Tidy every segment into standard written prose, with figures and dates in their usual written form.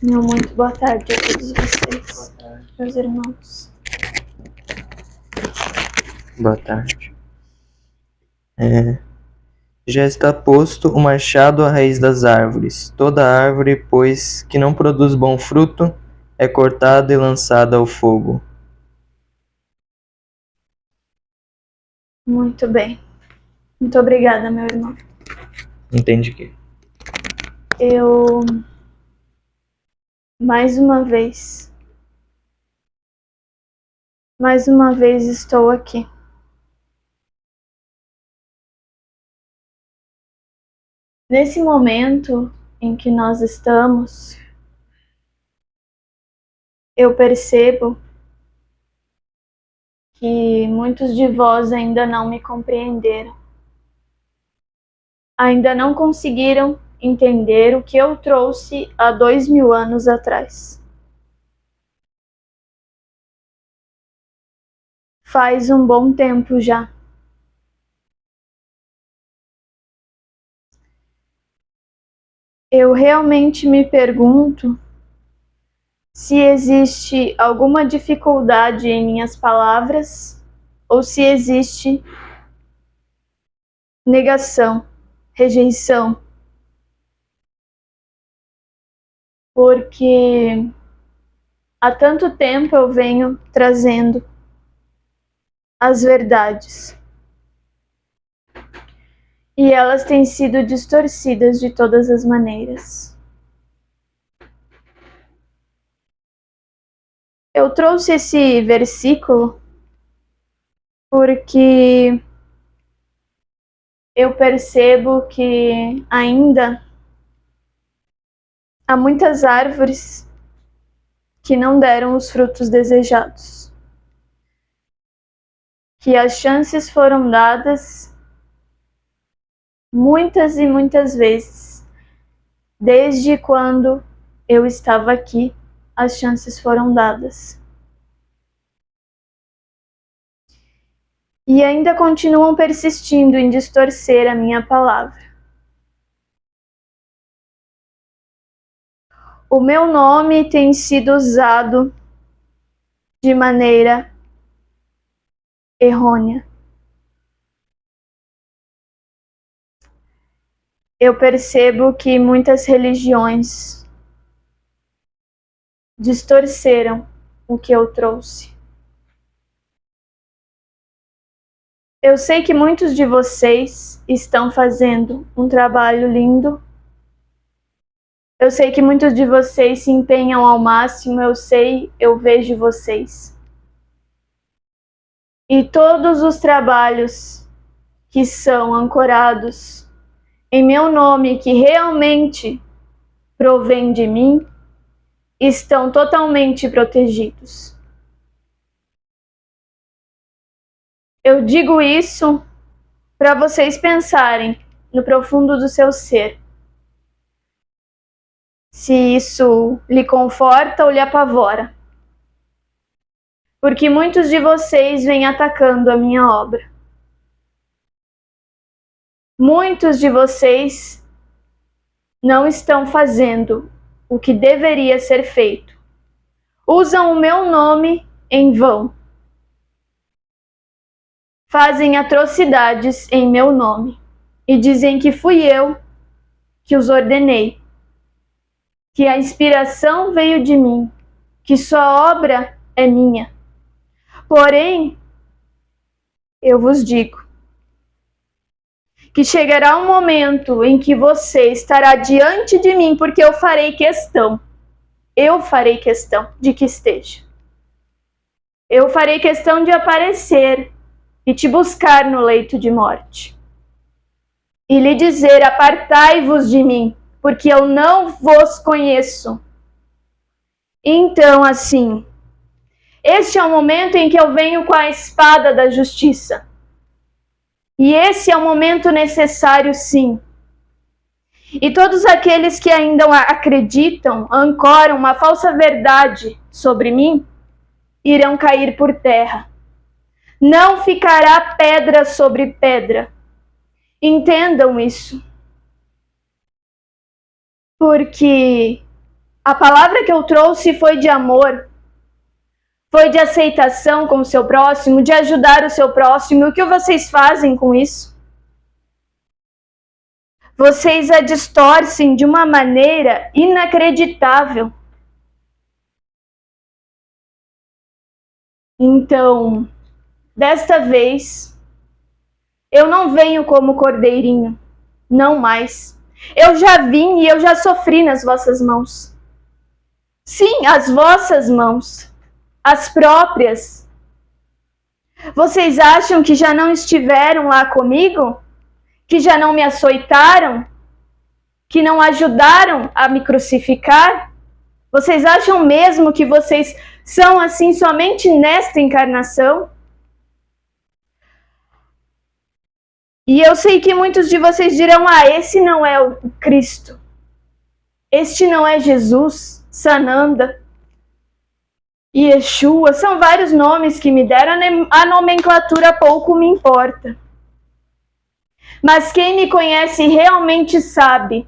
Muito boa tarde a todos vocês, meus irmãos. Boa tarde. Já está posto o machado à raiz das árvores. Toda árvore, pois, que não produz bom fruto, é cortada e lançada ao fogo. Muito bem. Muito obrigada, meu irmão. Entende que? Eu, mais uma vez estou aqui. Nesse momento em que nós estamos, eu percebo que muitos de vós ainda não me compreenderam. Ainda não conseguiram entender o que eu trouxe há 2000 anos atrás. Faz um bom tempo já. Eu realmente me pergunto se existe alguma dificuldade em minhas palavras ou se existe negação, rejeição. Porque há tanto tempo eu venho trazendo as verdades e elas têm sido distorcidas de todas as maneiras. Eu trouxe esse versículo porque eu percebo que ainda há muitas árvores que não deram os frutos desejados, que as chances foram dadas muitas e muitas vezes. Desde quando eu estava aqui, as chances foram dadas. E ainda continuam persistindo em distorcer a minha palavra. O meu nome tem sido usado de maneira errônea. Eu percebo que muitas religiões distorceram o que eu trouxe. Eu sei que muitos de vocês estão fazendo um trabalho lindo. Eu sei que muitos de vocês se empenham ao máximo, eu vejo vocês. E todos os trabalhos que são ancorados em meu nome, que realmente provém de mim, estão totalmente protegidos. Eu digo isso para vocês pensarem no profundo do seu ser. Se isso lhe conforta ou lhe apavora. Porque muitos de vocês vêm atacando a minha obra. Muitos de vocês não estão fazendo o que deveria ser feito. Usam o meu nome em vão. Fazem atrocidades em meu nome e dizem que fui eu que os ordenei, que a inspiração veio de mim, que sua obra é minha. Porém, eu vos digo que chegará um momento em que você estará diante de mim, porque eu farei questão de que esteja. Eu farei questão de aparecer e te buscar no leito de morte. E lhe dizer: apartai-vos de mim, porque eu não vos conheço. Então, assim, este é o momento em que eu venho com a espada da justiça. E esse é o momento necessário, sim. E todos aqueles que ainda acreditam, ancoram uma falsa verdade sobre mim, irão cair por terra. Não ficará pedra sobre pedra. Entendam isso. Porque a palavra que eu trouxe foi de amor, foi de aceitação com o seu próximo, de ajudar o seu próximo. O que vocês fazem com isso? Vocês a distorcem de uma maneira inacreditável. Então, desta vez, eu não venho como cordeirinho, não mais. Eu já vim e eu já sofri nas vossas mãos. Sim, as vossas mãos, as próprias. Vocês acham que já não estiveram lá comigo? Que já não me açoitaram? Que não ajudaram a me crucificar? Vocês acham mesmo que vocês são assim somente nesta encarnação? E eu sei que muitos de vocês dirão: esse não é o Cristo. Este não é Jesus, Sananda, Yeshua. São vários nomes que me deram, a nomenclatura pouco me importa. Mas quem me conhece realmente sabe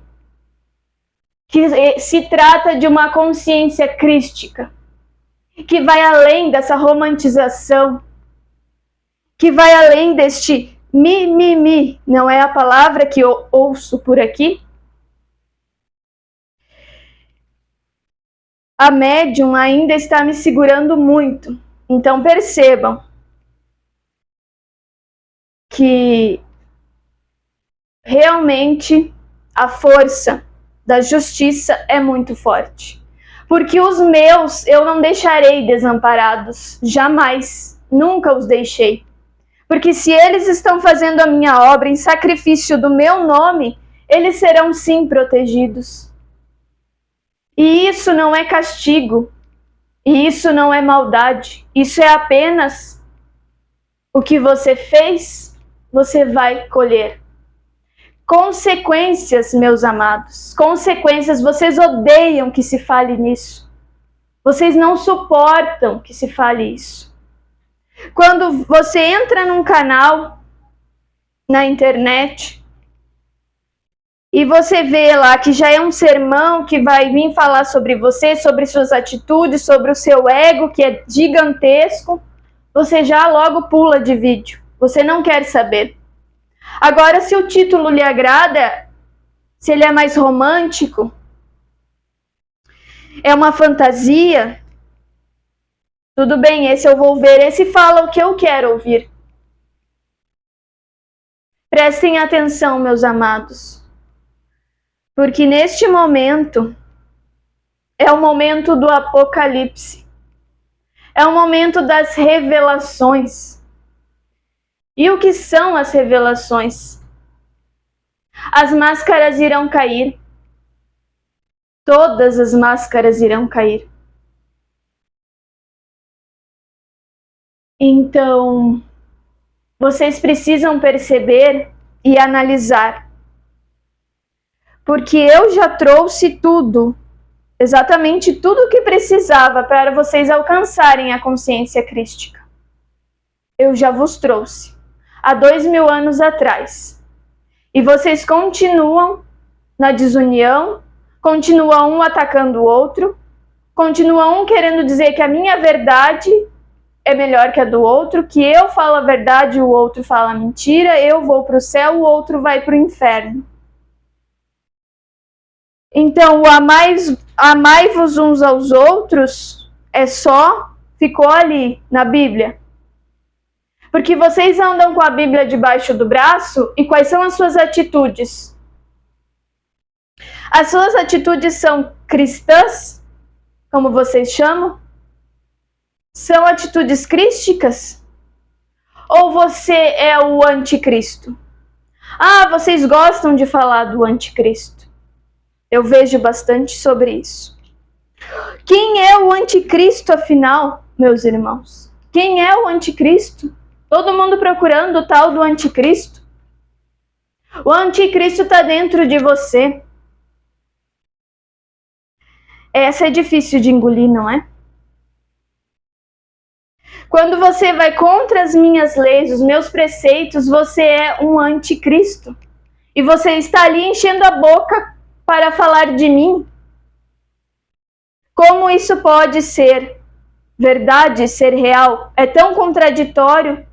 que se trata de uma consciência crística, que vai além dessa romantização, que vai além deste mi, não é a palavra que eu ouço por aqui? A médium ainda está me segurando muito, então percebam que realmente a força da justiça é muito forte. Porque os meus eu não deixarei desamparados, jamais, nunca os deixei. Porque se eles estão fazendo a minha obra em sacrifício do meu nome, eles serão sim protegidos. E isso não é castigo, e isso não é maldade, isso é apenas o que você fez, você vai colher. Consequências, meus amados, consequências. Vocês odeiam que se fale nisso. Vocês não suportam que se fale isso. Quando você entra num canal na internet e você vê lá que já é um sermão que vai vir falar sobre você, sobre suas atitudes, sobre o seu ego, que é gigantesco, você já logo pula de vídeo. Você não quer saber. Agora, se o título lhe agrada, se ele é mais romântico, é uma fantasia, tudo bem, esse eu vou ver, esse fala o que eu quero ouvir. Prestem atenção, meus amados, porque neste momento é o momento do apocalipse, é o momento das revelações. E o que são as revelações? As máscaras irão cair. Todas as máscaras irão cair. Então, vocês precisam perceber e analisar. Porque eu já trouxe tudo, exatamente tudo o que precisava para vocês alcançarem a consciência crística. Eu já vos trouxe, há 2000 anos atrás. E vocês continuam na desunião, continuam um atacando o outro, continuam um querendo dizer que a minha verdade é melhor que a do outro, que eu falo a verdade e o outro fala a mentira, eu vou para o céu, o outro vai para o inferno. Então, o amai-vos uns aos outros ficou ali na Bíblia. Porque vocês andam com a Bíblia debaixo do braço e quais são as suas atitudes? As suas atitudes são cristãs, como vocês chamam? São atitudes crísticas? Ou você é o anticristo? Vocês gostam de falar do anticristo. Eu vejo bastante sobre isso. Quem é o anticristo, afinal, meus irmãos? Quem é o anticristo? Todo mundo procurando o tal do anticristo? O anticristo está dentro de você. Essa é difícil de engolir, não é? Quando você vai contra as minhas leis, os meus preceitos, você é um anticristo. e você está ali enchendo a boca para falar de mim? Como isso pode ser verdade, ser real? É tão contraditório.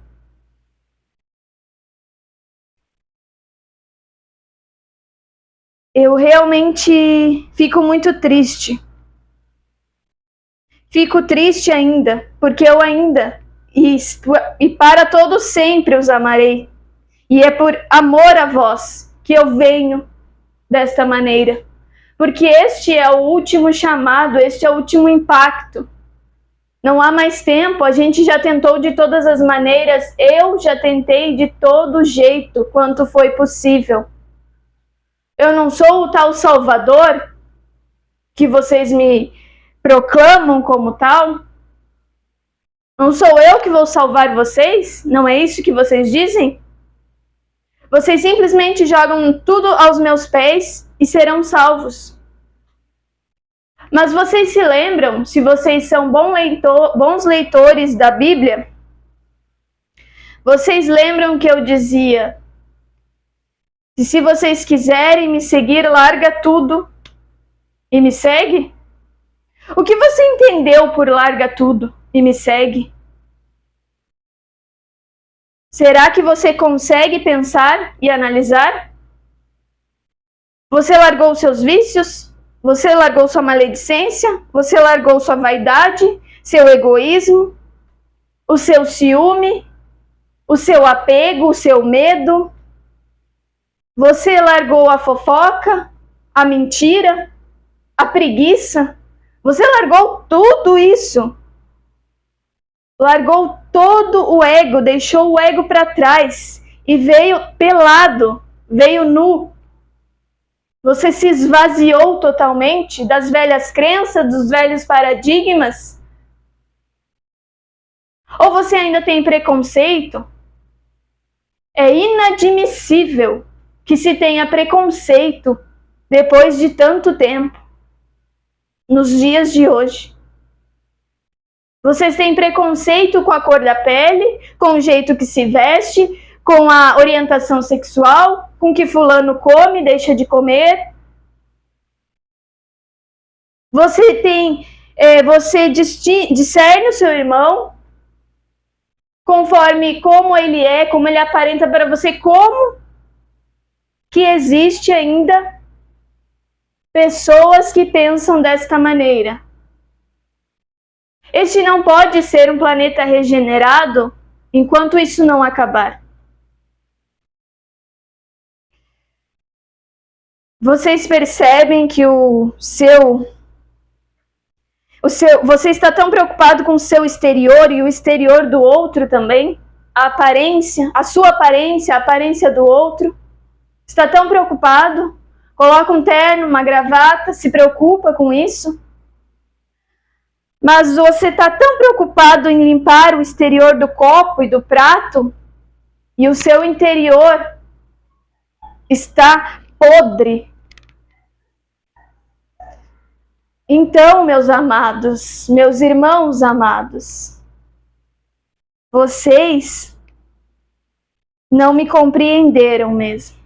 Eu realmente fico muito triste. Fico triste ainda, porque eu ainda e para todo sempre os amarei. E é por amor a vós que eu venho desta maneira. Porque este é o último chamado, este é o último impacto. Não há mais tempo, a gente já tentou de todas as maneiras, eu já tentei de todo jeito quanto foi possível. Eu não sou o tal Salvador que vocês me proclamam como tal. Não sou eu que vou salvar vocês? Não é isso que vocês dizem? Vocês simplesmente jogam tudo aos meus pés e serão salvos. Mas vocês se lembram, se vocês são bons leitores da Bíblia, vocês lembram que eu dizia: se vocês quiserem me seguir, larga tudo e me segue? O que você entendeu por larga tudo e me segue? Será que você consegue pensar e analisar? Você largou seus vícios? Você largou sua maledicência? Você largou sua vaidade, seu egoísmo, o seu ciúme, o seu apego, o seu medo? Você largou a fofoca, a mentira, a preguiça? Você largou tudo isso? Largou todo o ego, deixou o ego para trás e veio pelado, veio nu. Você se esvaziou totalmente das velhas crenças, dos velhos paradigmas? Ou você ainda tem preconceito? É inadmissível que se tenha preconceito depois de tanto tempo, nos dias de hoje. Vocês têm preconceito com a cor da pele, com o jeito que se veste, com a orientação sexual, com que fulano come, deixa de comer. Você discerne o seu irmão conforme como ele é, como ele aparenta para você, como que existe ainda pessoas que pensam desta maneira. Este não pode ser um planeta regenerado enquanto isso não acabar. Vocês percebem que você está tão preocupado com o seu exterior e o exterior do outro também? A aparência, a sua aparência, a aparência do outro? Está tão preocupado? Coloca um terno, uma gravata, se preocupa com isso? Mas você está tão preocupado em limpar o exterior do copo e do prato e o seu interior está podre. Então, meus amados, meus irmãos amados, vocês não me compreenderam mesmo.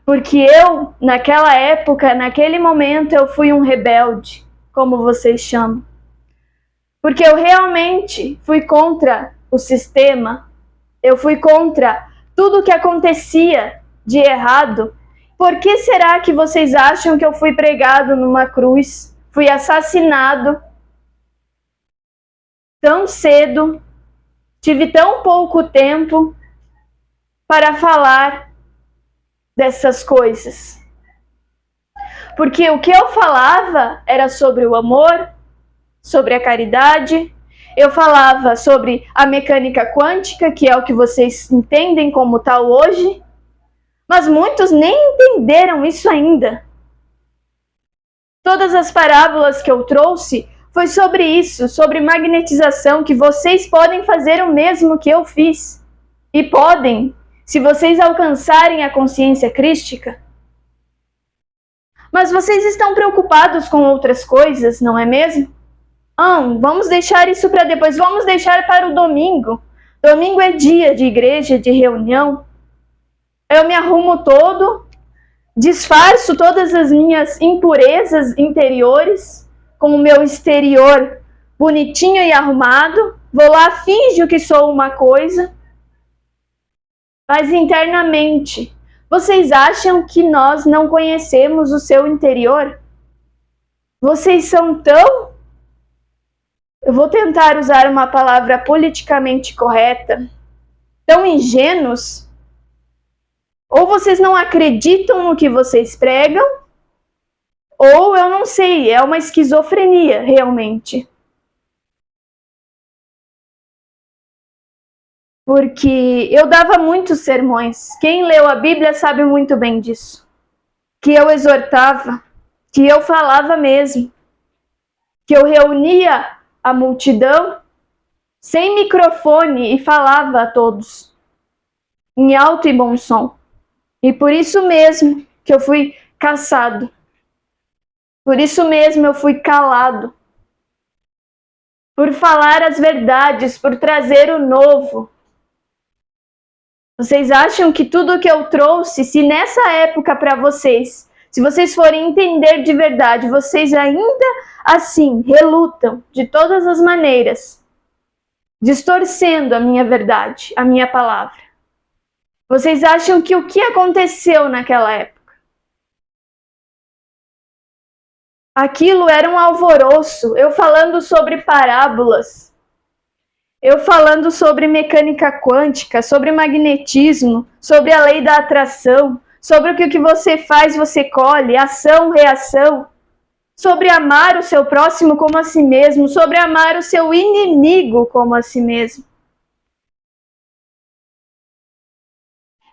Porque eu, naquela época, naquele momento, eu fui um rebelde, como vocês chamam. Porque eu realmente fui contra o sistema, eu fui contra tudo o que acontecia de errado. Por que será que vocês acham que eu fui pregado numa cruz, fui assassinado tão cedo, tive tão pouco tempo para falar dessas coisas? Porque o que eu falava era sobre o amor, sobre a caridade, eu falava sobre a mecânica quântica, que é o que vocês entendem como tal hoje, mas muitos nem entenderam isso ainda. Todas as parábolas que eu trouxe foi sobre isso, sobre magnetização, que vocês podem fazer o mesmo que eu fiz. E podem, se vocês alcançarem a consciência crística. Mas vocês estão preocupados com outras coisas, não é mesmo? Vamos deixar isso para depois, vamos deixar para o domingo. Domingo é dia de igreja, de reunião. Eu me arrumo todo, disfarço todas as minhas impurezas interiores com o meu exterior bonitinho e arrumado, vou lá, finjo que sou uma coisa, mas internamente, vocês acham que nós não conhecemos o seu interior? Vocês são tão... Eu vou tentar usar uma palavra politicamente correta, tão ingênuos, ou vocês não acreditam no que vocês pregam, ou eu não sei, é uma esquizofrenia realmente. Porque eu dava muitos sermões. Quem leu a Bíblia sabe muito bem disso. Que eu exortava, que eu falava mesmo, que eu reunia a multidão sem microfone e falava a todos, em alto e bom som. E por isso mesmo que eu fui caçado. Por isso mesmo eu fui calado. Por falar as verdades, por trazer o novo. Vocês acham que tudo que eu trouxe, se nessa época para vocês, se vocês forem entender de verdade, vocês ainda assim relutam de todas as maneiras, distorcendo a minha verdade, a minha palavra? Vocês acham que o que aconteceu naquela época? Aquilo era um alvoroço, eu falando sobre parábolas, eu falando sobre mecânica quântica, sobre magnetismo, sobre a lei da atração, sobre o que o que você faz, você colhe, ação, reação, sobre amar o seu próximo como a si mesmo, sobre amar o seu inimigo como a si mesmo.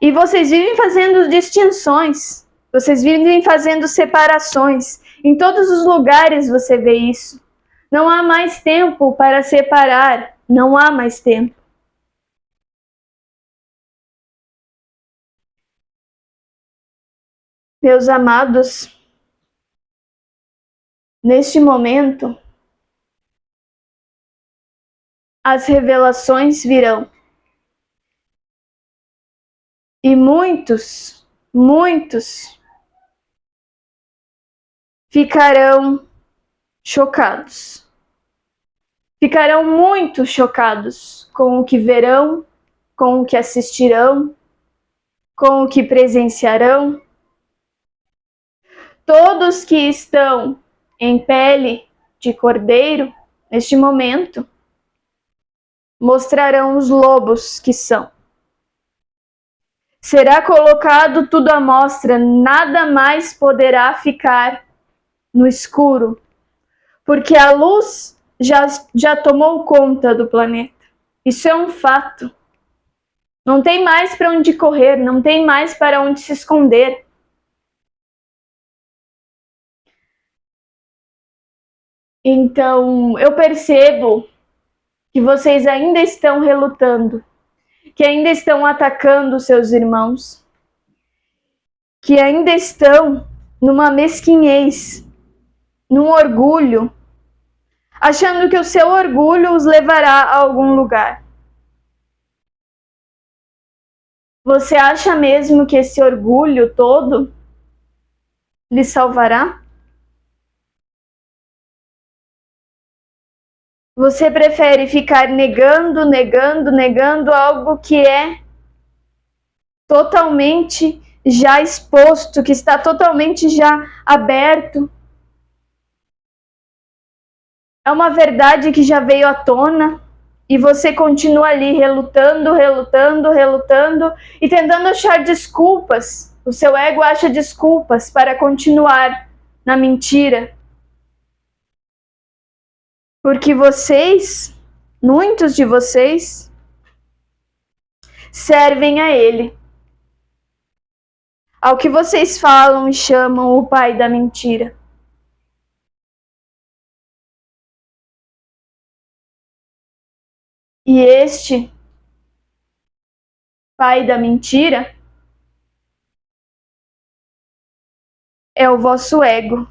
E vocês vivem fazendo distinções, vocês vivem fazendo separações. Em todos os lugares você vê isso. Não há mais tempo para separar, não há mais tempo. Meus amados, neste momento, as revelações virão. E muitos ficarão chocados. Ficarão muito chocados com o que verão, com o que assistirão, com o que presenciarão. Todos que estão em pele de cordeiro, neste momento, mostrarão os lobos que são. Será colocado tudo à mostra, nada mais poderá ficar no escuro, porque a luz já tomou conta do planeta. Isso é um fato. Não tem mais para onde correr, não tem mais para onde se esconder. Então, eu percebo que vocês ainda estão relutando, que ainda estão atacando seus irmãos, que ainda estão numa mesquinhez, num orgulho, achando que o seu orgulho os levará a algum lugar. Você acha mesmo que esse orgulho todo lhe salvará? Você prefere ficar negando algo que é totalmente já exposto, que está totalmente já aberto. É uma verdade que já veio à tona e você continua ali relutando e tentando achar desculpas. O seu ego acha desculpas para continuar na mentira. Porque vocês, muitos de vocês, servem a ele. Ao que vocês falam e chamam o pai da mentira. E este pai da mentira é o vosso ego.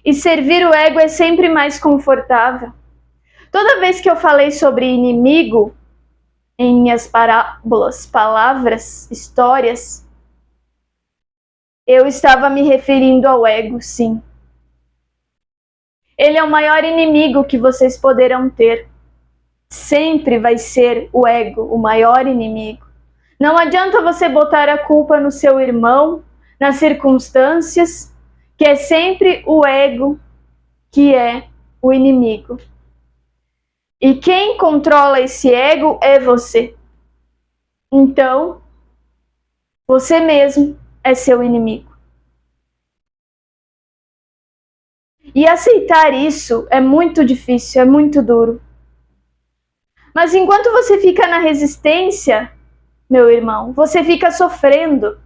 E servir o ego é sempre mais confortável. Toda vez que eu falei sobre inimigo, em minhas parábolas, palavras, histórias, eu estava me referindo ao ego, sim. Ele é o maior inimigo que vocês poderão ter. Sempre vai ser o ego, o maior inimigo. Não adianta você botar a culpa no seu irmão, nas circunstâncias, que é sempre o ego que é o inimigo. E quem controla esse ego é você. Então, você mesmo é seu inimigo. E aceitar isso é muito difícil, é muito duro. Mas enquanto você fica na resistência, meu irmão, você fica sofrendo.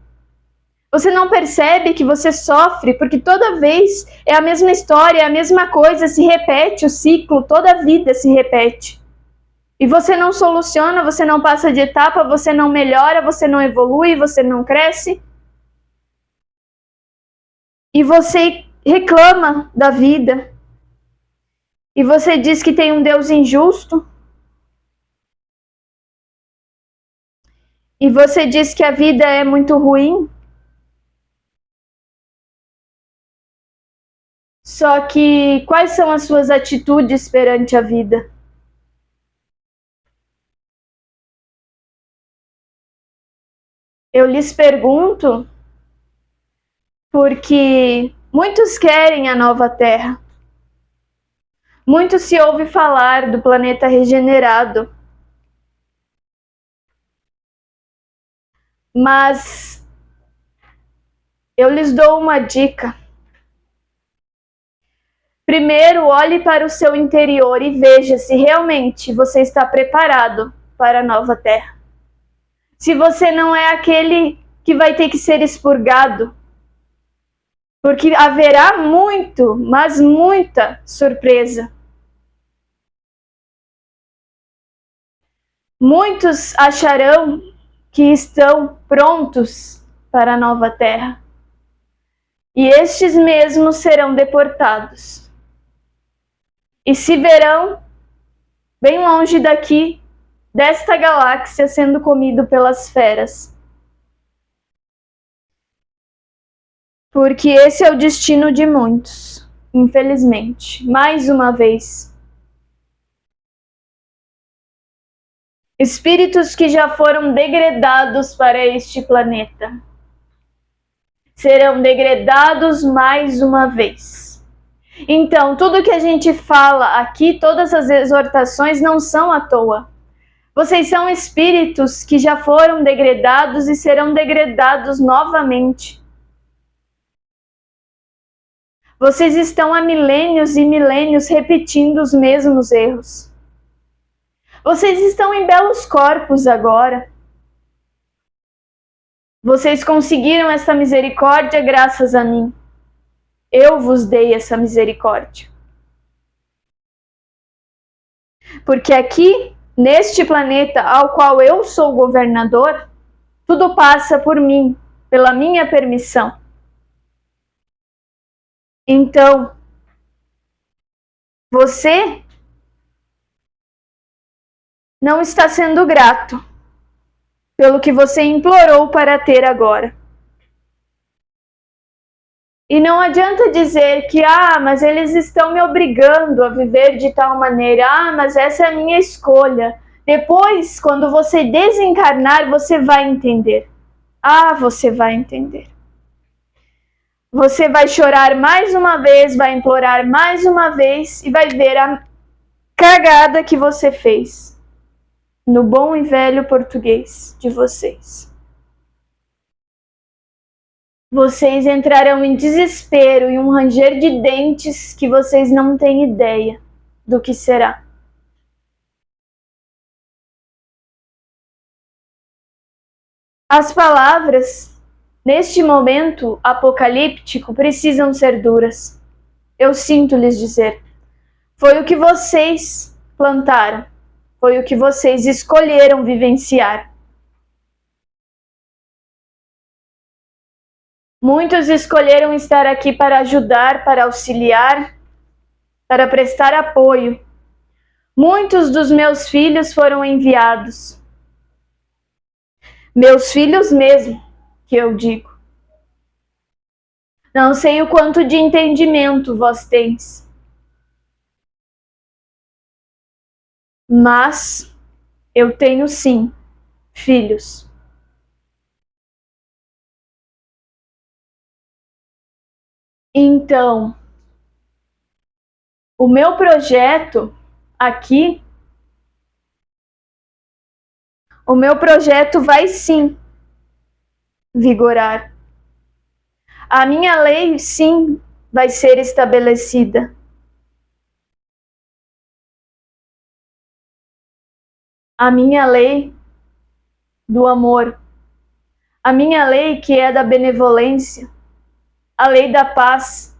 Você não percebe que você sofre porque toda vez é a mesma história, é a mesma coisa, se repete o ciclo, toda a vida se repete. E você não soluciona, você não passa de etapa, você não melhora, você não evolui, você não cresce. E você reclama da vida. E você diz que tem um Deus injusto. E você diz que a vida é muito ruim. Só que quais são as suas atitudes perante a vida? Eu lhes pergunto porque muitos querem a nova Terra. Muito se ouve falar do planeta regenerado. Mas eu lhes dou uma dica. Primeiro, olhe para o seu interior e veja se realmente você está preparado para a nova Terra. Se você não é aquele que vai ter que ser expurgado, porque haverá muito, mas muita surpresa. Muitos acharão que estão prontos para a nova Terra, e estes mesmos serão deportados. E se verão bem longe daqui, desta galáxia, sendo comido pelas feras. Porque esse é o destino de muitos, infelizmente. Mais uma vez. Espíritos que já foram degradados para este planeta serão degradados mais uma vez. Então, tudo que a gente fala aqui, todas as exortações não são à toa. Vocês são espíritos que já foram degradados e serão degradados novamente. Vocês estão há milênios e milênios repetindo os mesmos erros. Vocês estão em belos corpos agora. Vocês conseguiram esta misericórdia graças a mim. Eu vos dei essa misericórdia. Porque aqui, neste planeta ao qual eu sou governador, tudo passa por mim, pela minha permissão. Então, você não está sendo grato pelo que você implorou para ter agora. E não adianta dizer que, mas eles estão me obrigando a viver de tal maneira, mas essa é a minha escolha. Depois, quando você desencarnar, você vai entender. Você vai entender. Você vai chorar mais uma vez, vai implorar mais uma vez e vai ver a cagada que você fez no bom e velho português de vocês. Vocês entrarão em desespero e um ranger de dentes que vocês não têm ideia do que será. As palavras, neste momento apocalíptico, precisam ser duras. Eu sinto lhes dizer. Foi o que vocês plantaram. Foi o que vocês escolheram vivenciar. Muitos escolheram estar aqui para ajudar, para auxiliar, para prestar apoio. Muitos dos meus filhos foram enviados. Meus filhos mesmo, que eu digo. Não sei o quanto de entendimento vós tens, mas eu tenho sim, filhos. Então, o meu projeto aqui, o meu projeto vai sim vigorar. A minha lei sim vai ser estabelecida. A minha lei do amor. A minha lei que é da benevolência. A lei da paz.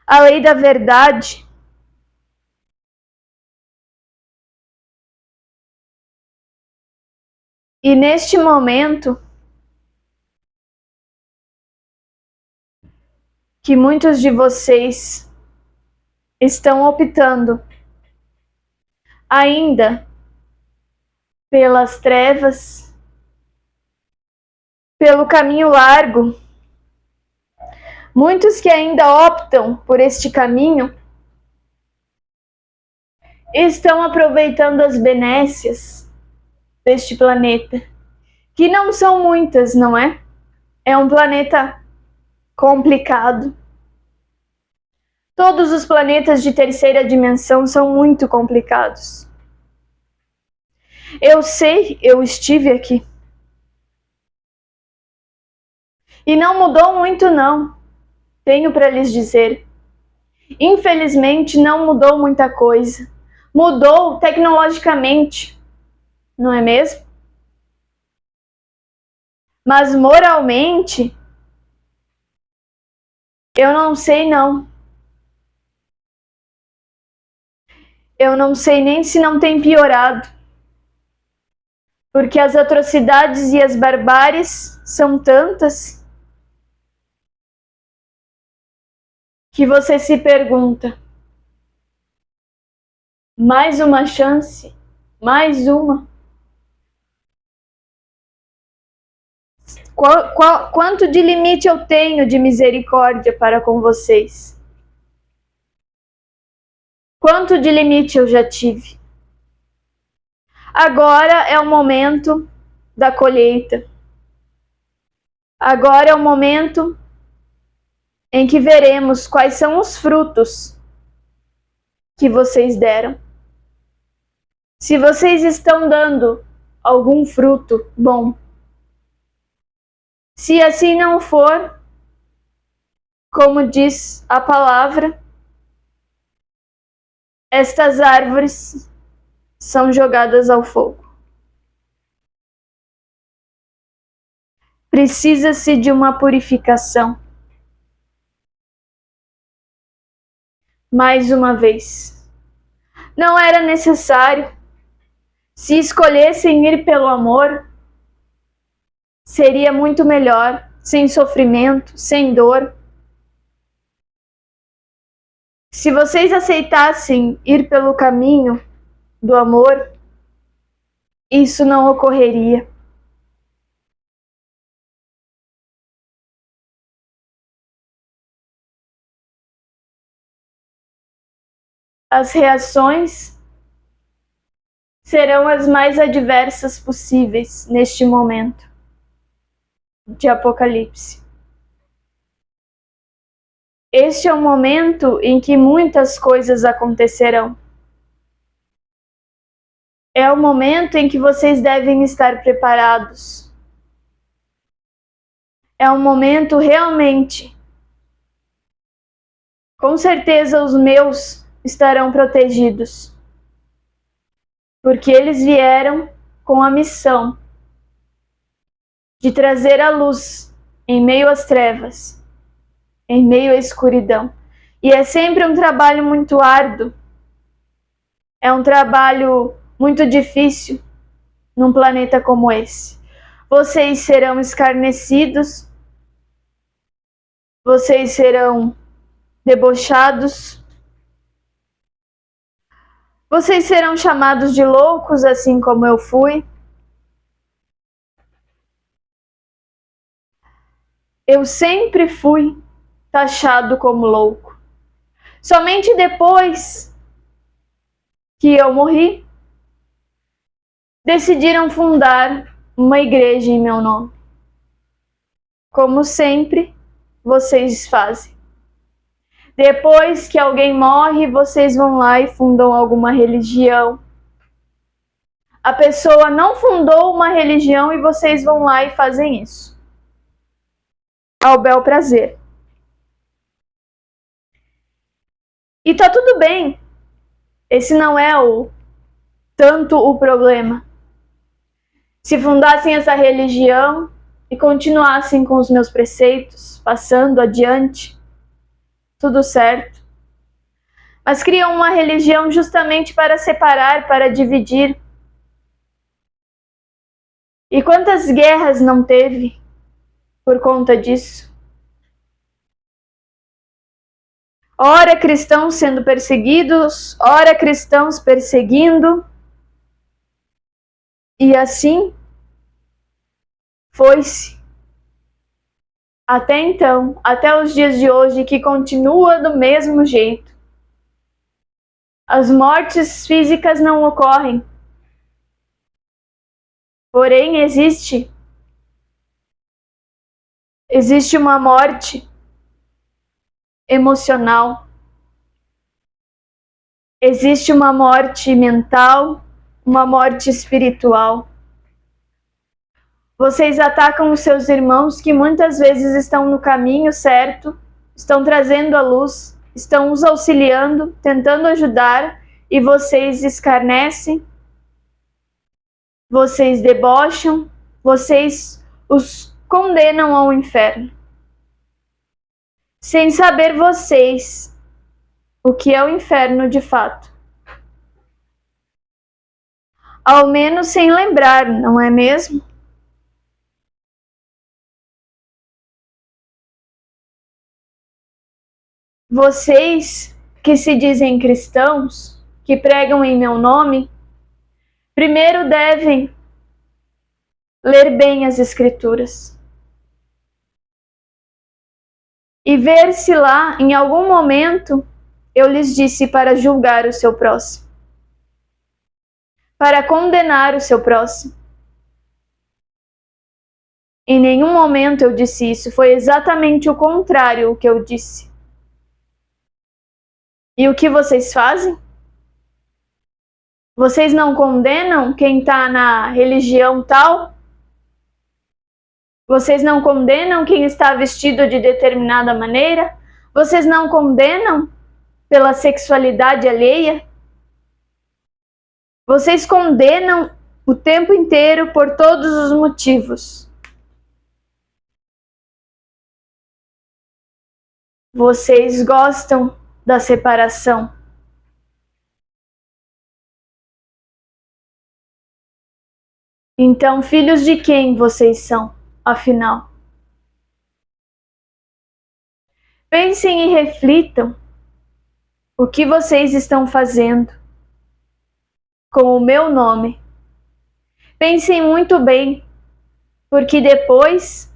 A lei da verdade. E neste momento que muitos de vocês estão optando ainda pelas trevas, pelo caminho largo, muitos que ainda optam por este caminho estão aproveitando as benécias deste planeta, que não são muitas, não é? É um planeta complicado. Todos os planetas de terceira dimensão são muito complicados. Eu sei, eu estive aqui. E não mudou muito, não. Tenho para lhes dizer. Infelizmente, não mudou muita coisa. Mudou tecnologicamente, não é mesmo? Mas moralmente, eu não sei não. Eu não sei nem se não tem piorado. Porque as atrocidades e as barbáries são tantas que você se pergunta: mais uma chance? Mais uma? Quanto de limite eu tenho de misericórdia para com vocês? Quanto de limite eu já tive? Agora é o momento da colheita. Agora é o momento em que veremos quais são os frutos que vocês deram. Se vocês estão dando algum fruto bom. Se assim não for, como diz a palavra, estas árvores são jogadas ao fogo. Precisa-se de uma purificação. Mais uma vez. Não era necessário. Se escolhessem ir pelo amor, seria muito melhor, sem sofrimento, sem dor. Se vocês aceitassem ir pelo caminho do amor, isso não ocorreria. As reações serão as mais adversas possíveis neste momento de Apocalipse. Este é o momento em que muitas coisas acontecerão. É o momento em que vocês devem estar preparados. É um momento realmente. Com certeza os meus estarão protegidos. Porque eles vieram com a missão de trazer a luz em meio às trevas, em meio à escuridão. E é sempre um trabalho muito árduo. É um trabalho muito difícil num planeta como esse. Vocês serão escarnecidos, vocês serão debochados, vocês serão chamados de loucos, assim como eu fui. Eu sempre fui taxado como louco. Somente depois que eu morri, decidiram fundar uma igreja em meu nome. Como sempre, vocês fazem. Depois que alguém morre, vocês vão lá e fundam alguma religião. A pessoa não fundou uma religião e vocês vão lá e fazem isso. Ao bel prazer. E tá tudo bem. Esse não é tanto o problema. Se fundassem essa religião e continuassem com os meus preceitos, passando adiante, tudo certo. Mas criam uma religião justamente para separar, para dividir. E quantas guerras não teve por conta disso? Ora cristãos sendo perseguidos, ora cristãos perseguindo. E assim foi-se. Até então, até os dias de hoje, que continua do mesmo jeito. As mortes físicas não ocorrem. Porém, existe uma morte emocional. Existe uma morte mental, uma morte espiritual. Vocês atacam os seus irmãos que muitas vezes estão no caminho certo, estão trazendo a luz, estão os auxiliando, tentando ajudar, e vocês escarnecem, vocês debocham, vocês os condenam ao inferno. Sem saber vocês o que é o inferno de fato. Ao menos sem lembrar, não é mesmo? Vocês que se dizem cristãos, que pregam em meu nome, primeiro devem ler bem as Escrituras e ver se lá, em algum momento, eu lhes disse para julgar o seu próximo, para condenar o seu próximo. Em nenhum momento eu disse isso, foi exatamente o contrário o que eu disse. E o que vocês fazem? Vocês não condenam quem está na religião tal? Vocês não condenam quem está vestido de determinada maneira? Vocês não condenam pela sexualidade alheia? Vocês condenam o tempo inteiro por todos os motivos. Vocês gostam da separação. Então, filhos de quem vocês são, afinal? Pensem e reflitam o que vocês estão fazendo com o meu nome. Pensem muito bem, porque depois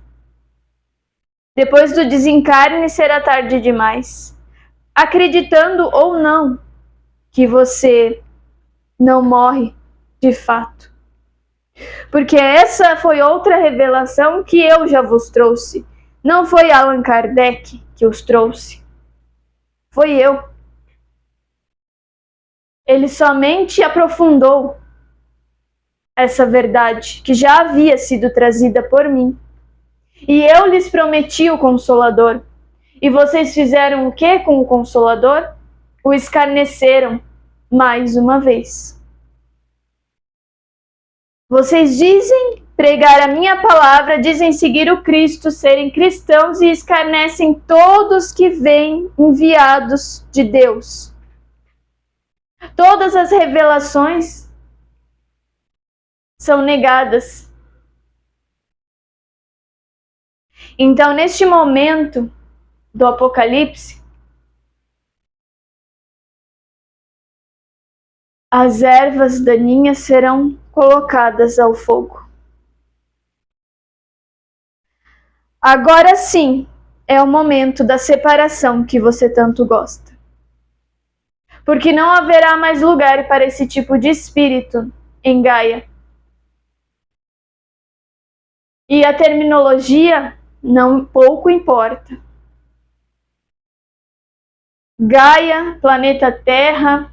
do desencarne será tarde demais. Acreditando ou não que você não morre de fato. Porque essa foi outra revelação que eu já vos trouxe. Não foi Allan Kardec que os trouxe. Foi eu. Ele somente aprofundou essa verdade que já havia sido trazida por mim. E eu lhes prometi o Consolador. E vocês fizeram o que com o Consolador? O escarneceram mais uma vez. Vocês dizem pregar a minha palavra, dizem seguir o Cristo, serem cristãos e escarnecem todos que vêm enviados de Deus. Todas as revelações são negadas. Então, neste momento do Apocalipse, as ervas daninhas serão colocadas ao fogo. Agora sim é o momento da separação que você tanto gosta. Porque não haverá mais lugar para esse tipo de espírito em Gaia. E a terminologia não pouco importa. Gaia, planeta Terra.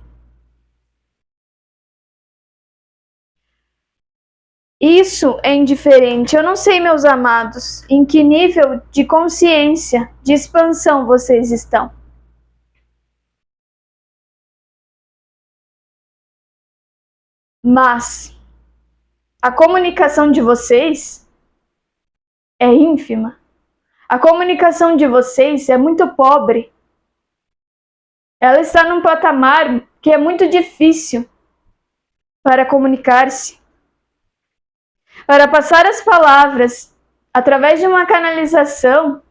Isso é indiferente. Eu não sei, meus amados, em que nível de consciência, de expansão vocês estão. Mas a comunicação de vocês é ínfima. A comunicação de vocês é muito pobre. Ela está num patamar que é muito difícil para comunicar-se. Para passar as palavras através de uma canalização,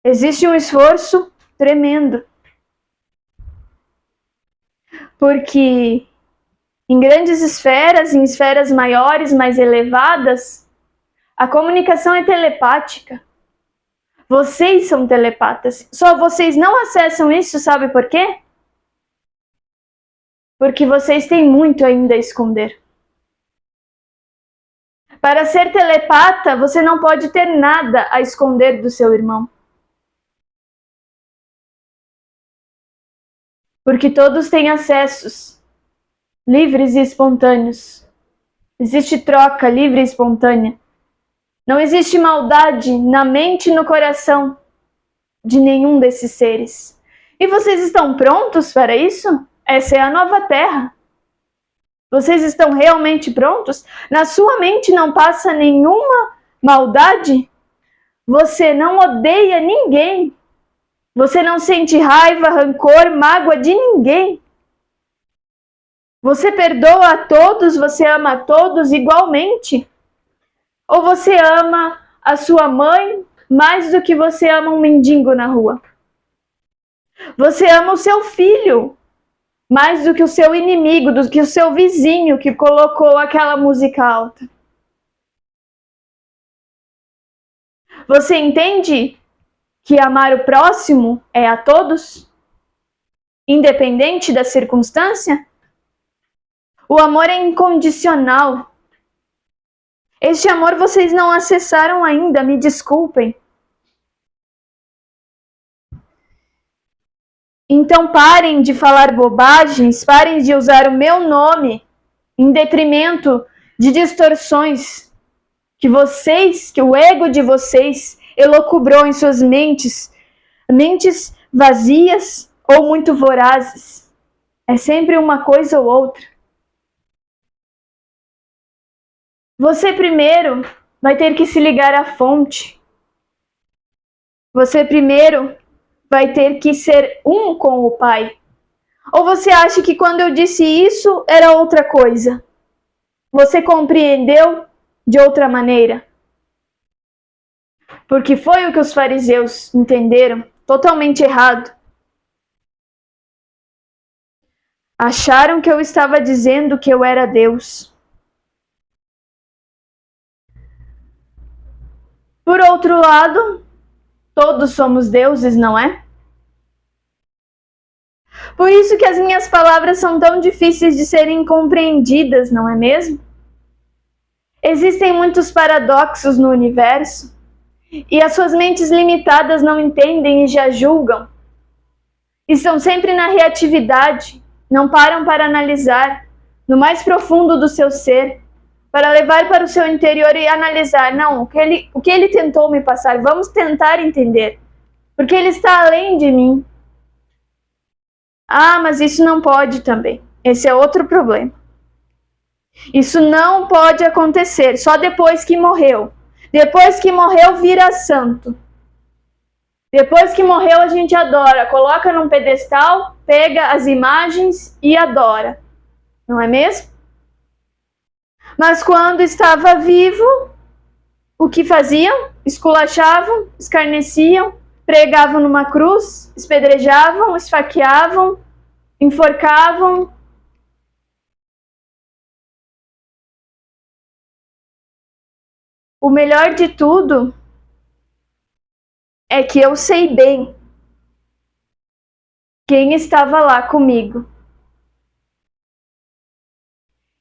existe um esforço tremendo. Porque em grandes esferas, em esferas maiores, mais elevadas, a comunicação é telepática. Vocês são telepatas. Só vocês não acessam isso, sabe por quê? Porque vocês têm muito ainda a esconder. Para ser telepata, você não pode ter nada a esconder do seu irmão. Porque todos têm acessos livres e espontâneos. Existe troca livre e espontânea. Não existe maldade na mente e no coração de nenhum desses seres. E vocês estão prontos para isso? Essa é a nova Terra. Vocês estão realmente prontos? Na sua mente não passa nenhuma maldade? Você não odeia ninguém? Você não sente raiva, rancor, mágoa de ninguém? Você perdoa a todos? Você ama a todos igualmente? Ou você ama a sua mãe mais do que você ama um mendigo na rua? Você ama o seu filho mais do que o seu inimigo, do que o seu vizinho que colocou aquela música alta? Você entende que amar o próximo é a todos, independente da circunstância? O amor é incondicional. Este amor vocês não acessaram ainda, me desculpem. Então parem de falar bobagens, parem de usar o meu nome em detrimento de distorções que o ego de vocês elucubrou em suas mentes vazias ou muito vorazes. É sempre uma coisa ou outra. Você primeiro vai ter que se ligar à fonte. Você primeiro vai ter que ser um com o Pai. Ou você acha que quando eu disse isso era outra coisa? Você compreendeu de outra maneira? Porque foi o que os fariseus entenderam totalmente errado. Acharam que eu estava dizendo que eu era Deus. Por outro lado, todos somos deuses, não é? Por isso que as minhas palavras são tão difíceis de serem compreendidas, não é mesmo? Existem muitos paradoxos no universo e as suas mentes limitadas não entendem e já julgam. Estão sempre na reatividade, não param para analisar no mais profundo do seu ser, para levar para o seu interior e analisar, não, o que ele tentou me passar, vamos tentar entender, porque ele está além de mim. Ah, mas isso não pode também. Esse é outro problema. Isso não pode acontecer, só depois que morreu. Depois que morreu, vira santo. Depois que morreu, a gente adora. Coloca num pedestal, pega as imagens e adora. Não é mesmo? Mas quando estava vivo, o que faziam? Esculachavam, escarneciam, pregavam numa cruz, espedrejavam, esfaqueavam, enforcavam. O melhor de tudo é que eu sei bem quem estava lá comigo,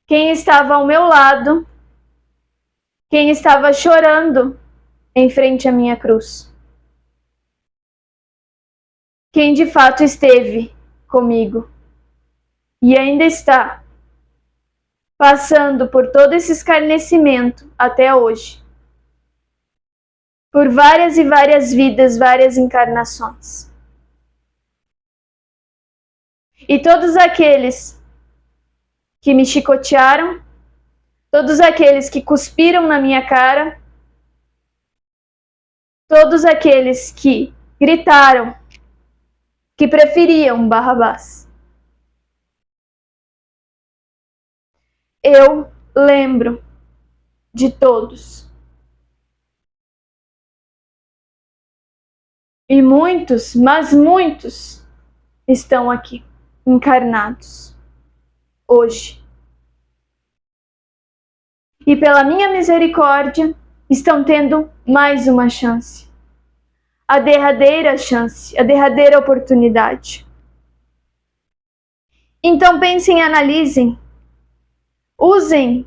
quem estava ao meu lado, quem estava chorando em frente à minha cruz, quem de fato esteve comigo e ainda está passando por todo esse escarnecimento até hoje, por várias e várias vidas, várias encarnações. E todos aqueles que me chicotearam, todos aqueles que cuspiram na minha cara, todos aqueles que gritaram que preferiam Barrabás. Eu lembro de todos. E muitos, mas muitos, estão aqui, encarnados, hoje. E pela minha misericórdia, estão tendo mais uma chance. A derradeira chance, a derradeira oportunidade. Então pensem e analisem. Usem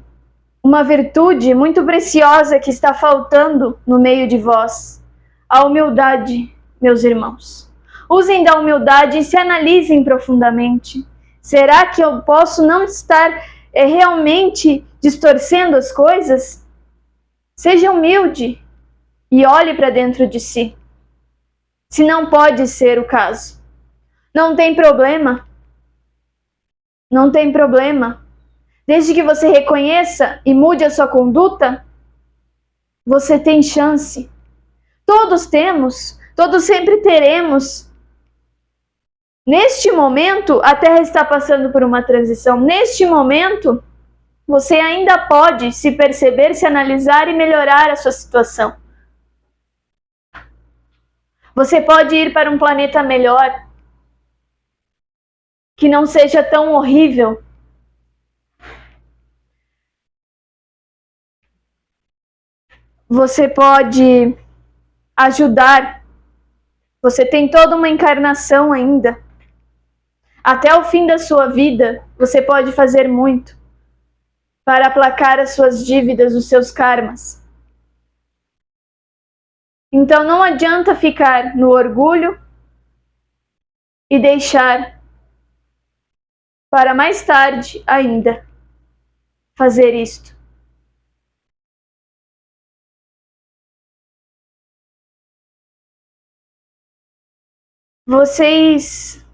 uma virtude muito preciosa que está faltando no meio de vós. A humildade, meus irmãos. Usem da humildade e se analisem profundamente. Será que eu posso não estar realmente distorcendo as coisas? Seja humilde e olhe para dentro de si. Se não pode ser o caso, não tem problema. Não tem problema. Desde que você reconheça e mude a sua conduta, você tem chance. Todos temos, todos sempre teremos. Neste momento, a Terra está passando por uma transição. Neste momento, você ainda pode se perceber, se analisar e melhorar a sua situação. Você pode ir para um planeta melhor, que não seja tão horrível. Você pode ajudar. Você tem toda uma encarnação ainda. Até o fim da sua vida, você pode fazer muito para aplacar as suas dívidas, os seus karmas. Então não adianta ficar no orgulho e deixar para mais tarde ainda fazer isto. Vocês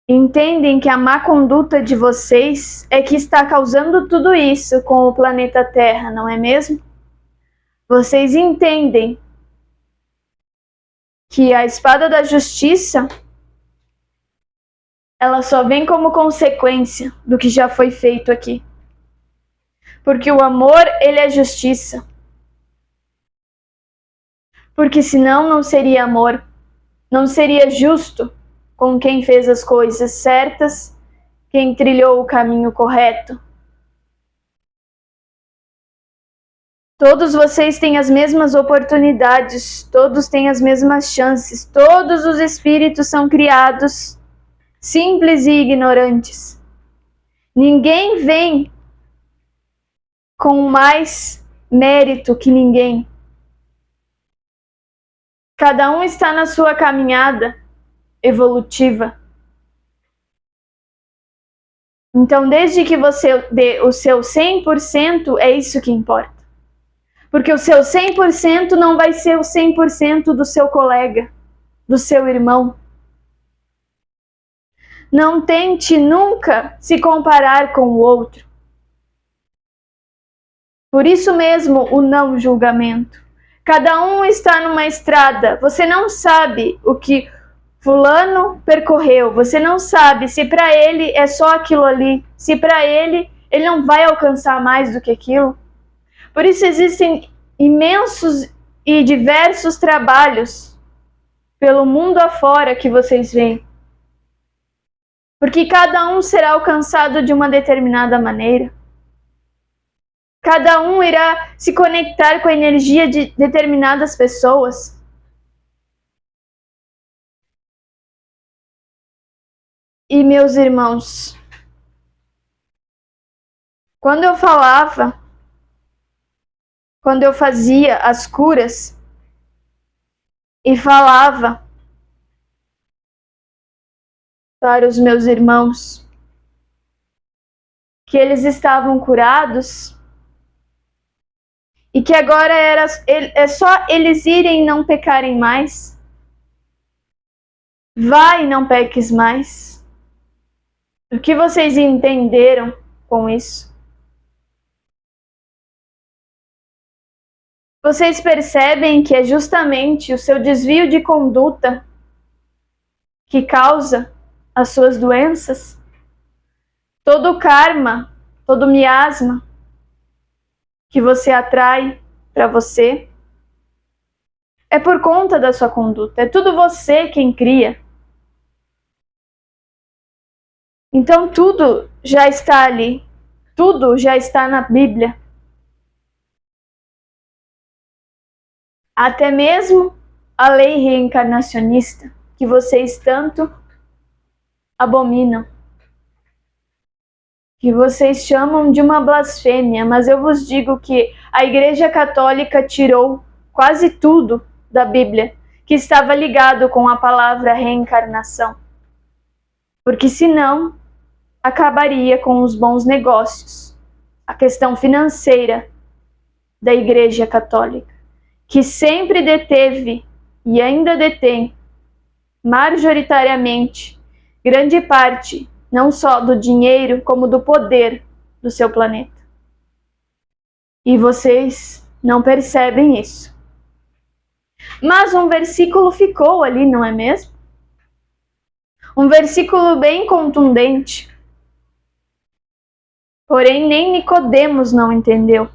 entendem que a má conduta de vocês é que está causando tudo isso com o planeta Terra, não é mesmo? Vocês entendem que a espada da justiça ela só vem como consequência do que já foi feito aqui. Porque o amor, ele é justiça. Porque senão não seria amor, não seria justo com quem fez as coisas certas, quem trilhou o caminho correto. Todos vocês têm as mesmas oportunidades, todos têm as mesmas chances, todos os espíritos são criados simples e ignorantes. Ninguém vem com mais mérito que ninguém. Cada um está na sua caminhada evolutiva. Então, desde que você dê o seu 100%, é isso que importa. Porque o seu 100% não vai ser o 100% do seu colega, do seu irmão. Não tente nunca se comparar com o outro. Por isso mesmo, o não julgamento. Cada um está numa estrada. Você não sabe o que fulano percorreu. Você não sabe se para ele é só aquilo ali. Se para ele não vai alcançar mais do que aquilo. Por isso existem imensos e diversos trabalhos pelo mundo afora que vocês veem. Porque cada um será alcançado de uma determinada maneira. Cada um irá se conectar com a energia de determinadas pessoas. E meus irmãos, quando eu falava, quando eu fazia as curas e falava para os meus irmãos que eles estavam curados e que agora é só eles irem e não pecarem mais. Vai e não peques mais. O que vocês entenderam com isso? Vocês percebem que é justamente o seu desvio de conduta que causa as suas doenças? Todo o karma, todo o miasma que você atrai para você é por conta da sua conduta. É tudo você quem cria. Então tudo já está ali. Tudo já está na Bíblia. Até mesmo a lei reencarnacionista que vocês tanto abominam, que vocês chamam de uma blasfêmia, mas eu vos digo que a Igreja Católica tirou quase tudo da Bíblia que estava ligado com a palavra reencarnação. Porque senão acabaria com os bons negócios, a questão financeira da Igreja Católica, que sempre deteve e ainda detém majoritariamente grande parte não só do dinheiro, como do poder do seu planeta. E vocês não percebem isso. Mas um versículo ficou ali, não é mesmo? Um versículo bem contundente. Porém, nem Nicodemos não entendeu.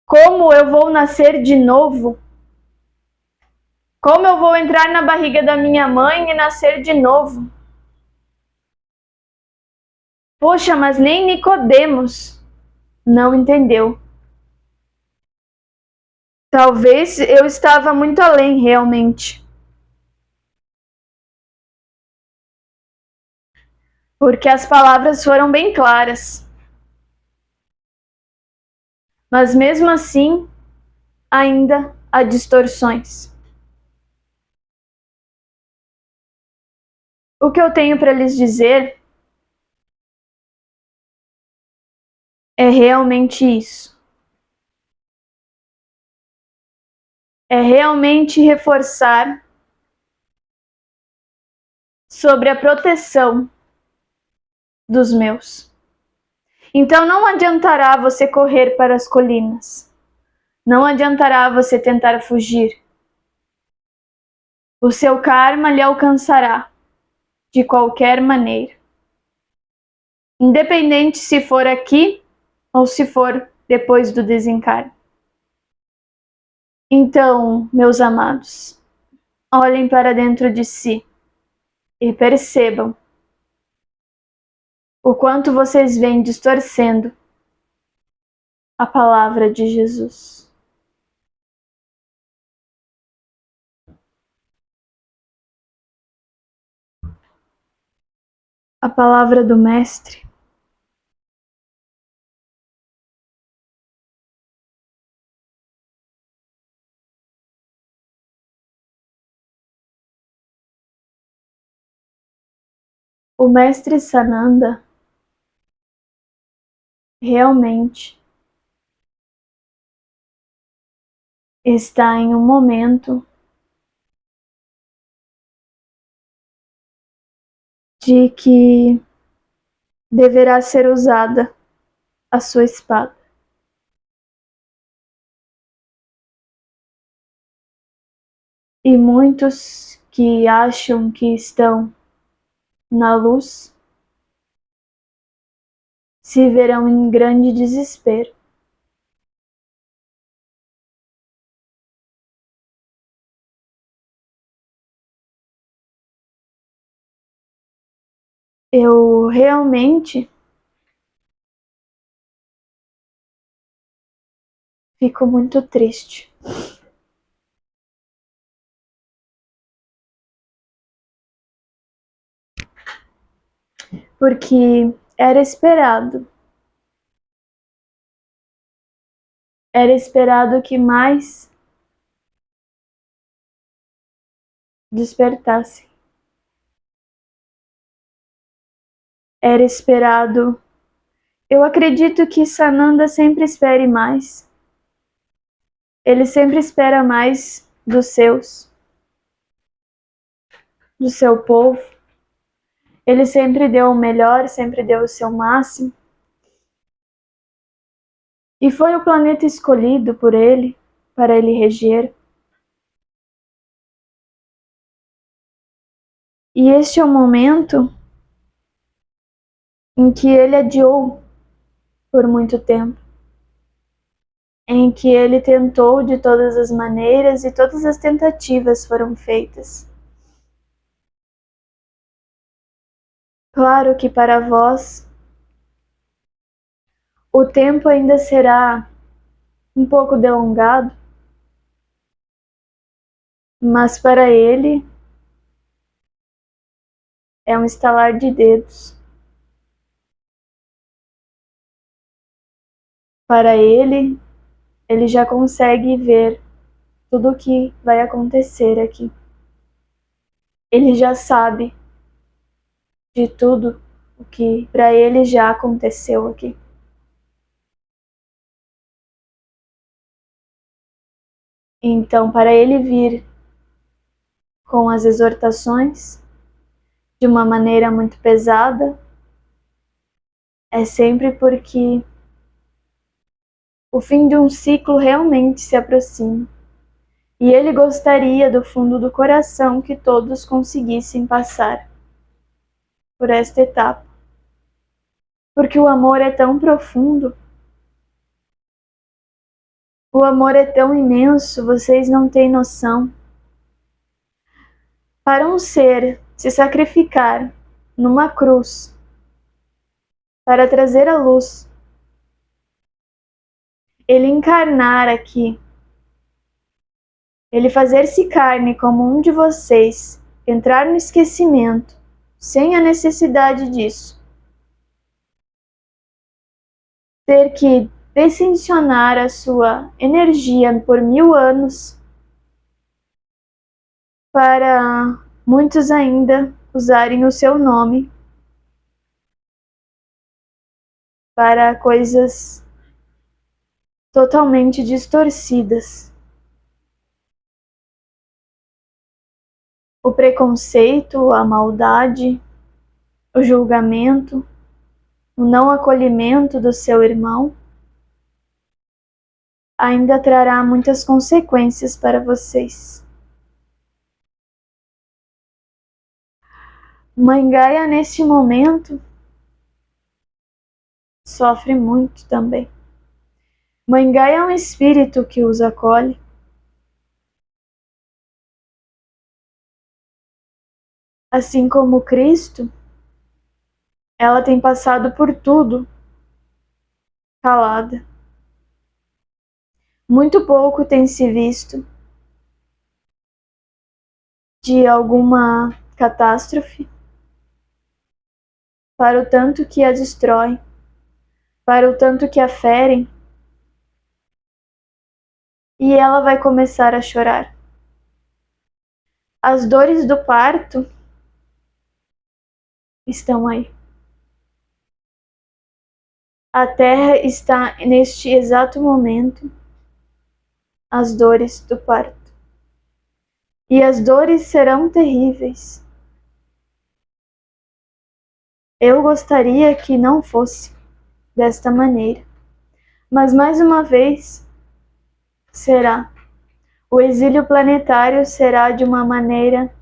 Como eu vou nascer de novo? Como eu vou entrar na barriga da minha mãe e nascer de novo? Poxa, mas nem Nicodemos não entendeu. Talvez eu estava muito além, realmente. Porque as palavras foram bem claras. Mas mesmo assim, ainda há distorções. O que eu tenho para lhes dizer é realmente isso. É realmente reforçar sobre a proteção dos meus. Então não adiantará você correr para as colinas. Não adiantará você tentar fugir. O seu karma lhe alcançará de qualquer maneira. Independente se for aqui ou se for depois do desencarne. Então, meus amados, olhem para dentro de si e percebam o quanto vocês vêm distorcendo a palavra de Jesus. A palavra do Mestre. O Mestre Sananda realmente está em um momento de que deverá ser usada a sua espada. E muitos que acham que estão na luz se verão em grande desespero. Eu realmente fico muito triste. Porque era esperado. Era esperado que mais despertasse. Era esperado. Eu acredito que Sananda sempre espere mais. Ele sempre espera mais dos seus, do seu povo. Ele sempre deu o melhor, sempre deu o seu máximo. E foi o planeta escolhido por ele, para ele reger. E este é o momento em que ele adiou por muito tempo, em que ele tentou de todas as maneiras e todas as tentativas foram feitas. Claro que para vós o tempo ainda será um pouco delongado, mas para ele é um estalar de dedos. Para ele, ele já consegue ver tudo o que vai acontecer aqui. Ele já sabe de tudo o que para ele já aconteceu aqui. Então, para ele vir com as exortações de uma maneira muito pesada, é sempre porque o fim de um ciclo realmente se aproxima. E ele gostaria do fundo do coração que todos conseguissem passar por esta etapa. Porque o amor é tão profundo, o amor é tão imenso, vocês não têm noção. Para um ser se sacrificar numa cruz para trazer a luz, ele encarnar aqui, ele fazer-se carne como um de vocês, entrar no esquecimento, sem a necessidade disso, ter que descensionar a sua energia por 1000 anos para muitos ainda usarem o seu nome para coisas totalmente distorcidas. O preconceito, a maldade, o julgamento, o não acolhimento do seu irmão ainda trará muitas consequências para vocês. Mãe Gaia, neste momento, sofre muito também. Mãe Gaia é um espírito que os acolhe. Assim como Cristo, ela tem passado por tudo calada. Muito pouco tem se visto de alguma catástrofe, para o tanto que a destrói, para o tanto que a ferem, e ela vai começar a chorar. As dores do parto estão aí. A Terra está neste exato momento as dores do parto. E as dores serão terríveis. Eu gostaria que não fosse desta maneira, mas mais uma vez será. O exílio planetário será de uma maneira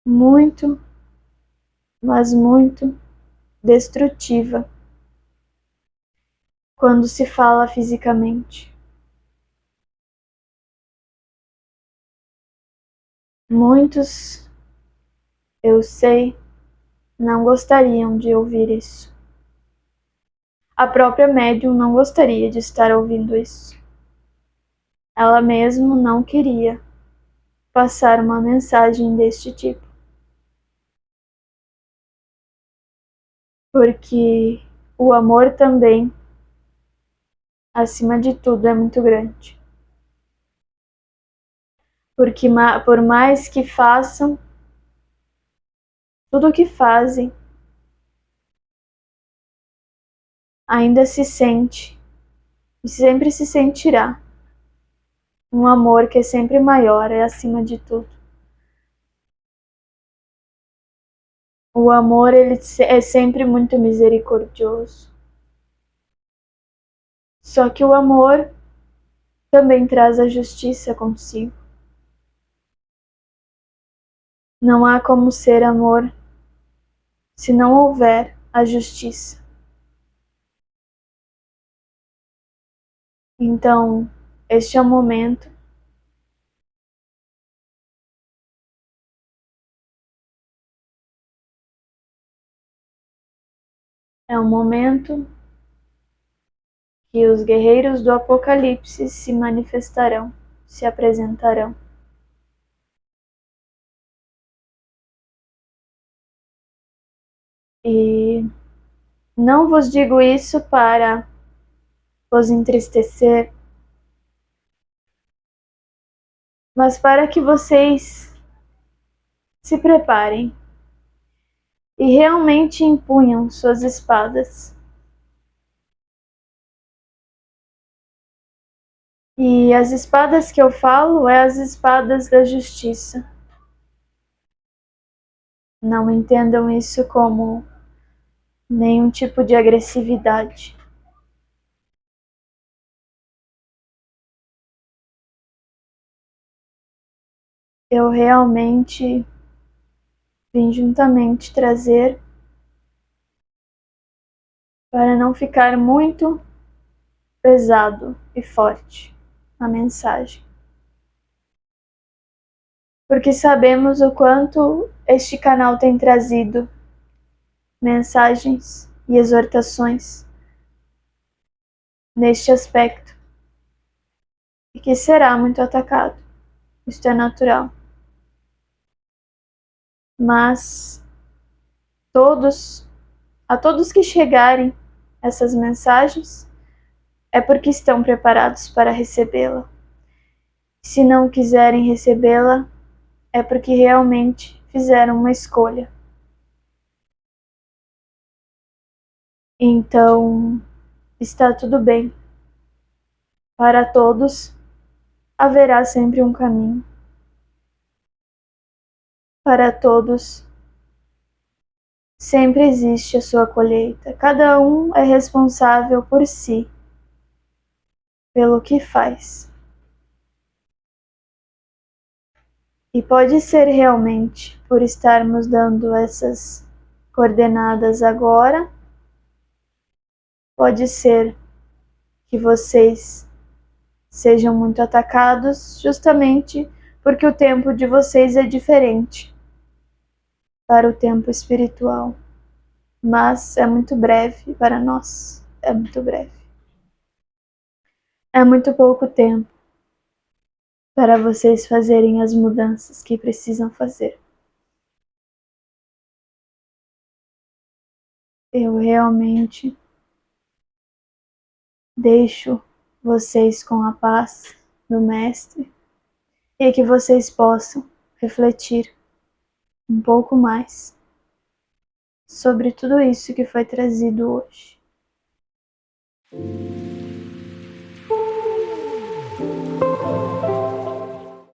muito, mas muito destrutiva quando se fala fisicamente. Muitos, eu sei, não gostariam de ouvir isso. A própria médium não gostaria de estar ouvindo isso. Ela mesmo não queria passar uma mensagem deste tipo. Porque o amor também, acima de tudo, é muito grande. Porque por mais que façam, tudo o que fazem, ainda se sente e sempre se sentirá um amor que é sempre maior, é acima de tudo. O amor, ele é sempre muito misericordioso. Só que o amor também traz a justiça consigo. Não há como ser amor se não houver a justiça. Então, este é o momento que os guerreiros do Apocalipse se manifestarão, se apresentarão. E não vos digo isso para vos entristecer, mas para que vocês se preparem e realmente empunham suas espadas. E as espadas que eu falo é as espadas da justiça. Não entendam isso como nenhum tipo de agressividade. Eu realmente vim juntamente trazer para não ficar muito pesado e forte a mensagem. Porque sabemos o quanto este canal tem trazido mensagens e exortações neste aspecto e que será muito atacado. Isto é natural. Mas a todos que chegarem essas mensagens, é porque estão preparados para recebê-la. Se não quiserem recebê-la, é porque realmente fizeram uma escolha. Então, está tudo bem. Para todos, haverá sempre um caminho. Para todos, sempre existe a sua colheita. Cada um é responsável por si, pelo que faz. E pode ser realmente por estarmos dando essas coordenadas agora, pode ser que vocês sejam muito atacados justamente porque o tempo de vocês é diferente para o tempo espiritual. Mas é muito breve para nós, é muito breve. É muito pouco tempo para vocês fazerem as mudanças que precisam fazer. Eu realmente deixo vocês com a paz do Mestre e que vocês possam refletir um pouco mais sobre tudo isso que foi trazido hoje.